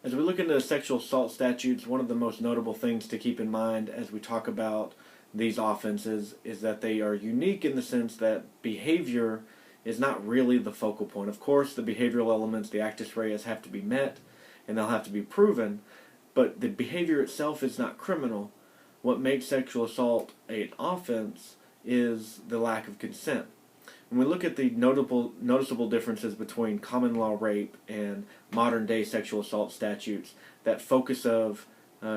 As we look into sexual assault statutes, one of the most notable things to keep in mind as we talk about these offenses is that they are unique in the sense that behavior is not really the focal point. Of course, the behavioral elements, the actus reus, have to be met and they'll have to be proven, but the behavior itself is not criminal. What makes sexual assault an offense is the lack of consent. When we look at the noticeable differences between common law rape and modern day sexual assault statutes, that focus of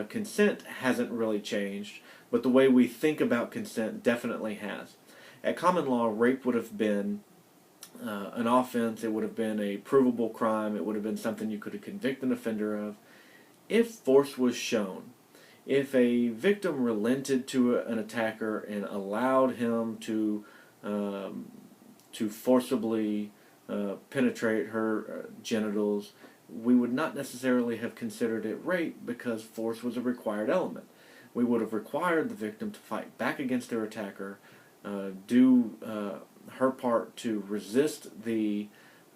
consent hasn't really changed, but the way we think about consent definitely has. At common law, rape would have been an offense, it would have been a provable crime, it would have been something you could convict an offender of if force was shown. If a victim relented to an attacker and allowed him to forcibly penetrate her genitals, we would not necessarily have considered it rape because force was a required element. We would have required the victim to fight back against their attacker, do her part to resist the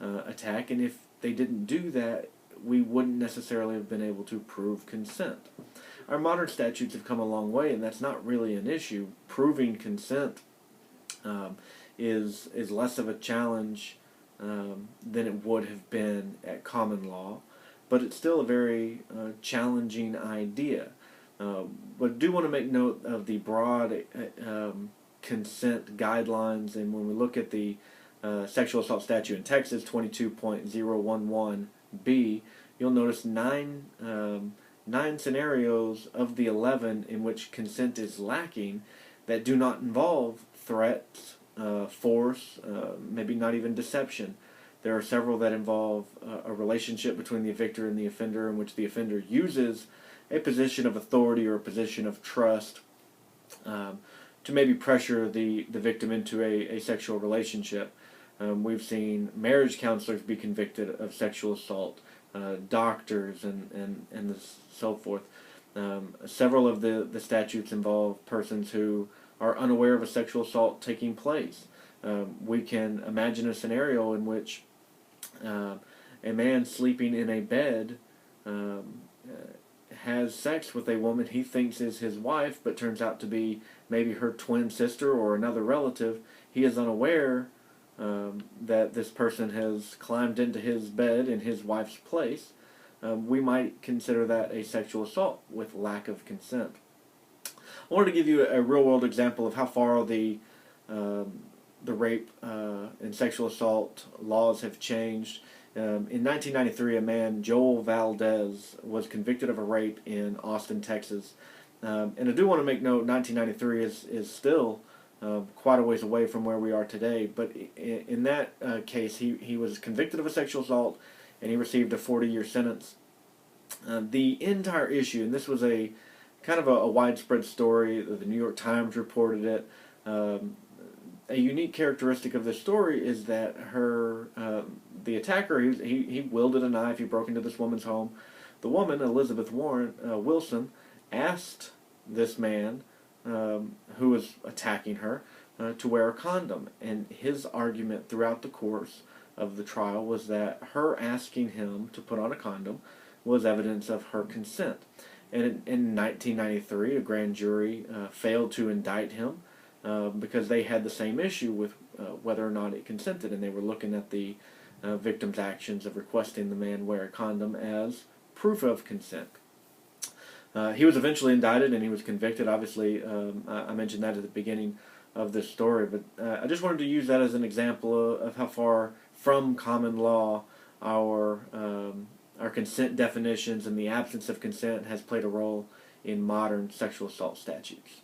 attack, and if they didn't do that, we wouldn't necessarily have been able to prove consent. Our modern statutes have come a long way, and that's not really an issue. Proving consent is less of a challenge than it would have been at common law, but it's still a very challenging idea. But I do want to make note of the broad consent guidelines, and when we look at the sexual assault statute in Texas, 22.011B, you'll notice nine scenarios of the 11 in which consent is lacking that do not involve threats, force, maybe not even deception. There are several that involve a relationship between the victor and the offender in which the offender uses a position of authority or a position of trust to maybe pressure the victim into a sexual relationship. We've seen marriage counselors be convicted of sexual assault, doctors, and so forth. Several of the statutes involve persons who are unaware of a sexual assault taking place. We can imagine a scenario in which a man sleeping in a bed has sex with a woman he thinks is his wife, but turns out to be maybe her twin sister or another relative. He is unaware that this person has climbed into his bed in his wife's place. We might consider that a sexual assault with lack of consent. I wanted to give you a real-world example of how far the rape and sexual assault laws have changed. In 1993, a man, Joel Valdez, was convicted of a rape in Austin, Texas. And I do want to make note, 1993 is still quite a ways away from where we are today. But in that case, he was convicted of a sexual assault, and he received a 40-year sentence. The entire issue, and this was a kind of a widespread story, the New York Times reported it. A unique characteristic of this story is that the attacker, he wielded a knife, he broke into this woman's home. The woman, Elizabeth Wilson, asked this man who was attacking her to wear a condom. And his argument throughout the course of the trial was that her asking him to put on a condom was evidence of her consent. And in 1993, a grand jury failed to indict him because they had the same issue with whether or not he consented, and they were looking at the victim's actions of requesting the man wear a condom as proof of consent. He was eventually indicted and he was convicted. Obviously, I mentioned that at the beginning of this story, but I just wanted to use that as an example of how far from common law our consent definitions and the absence of consent has played a role in modern sexual assault statutes.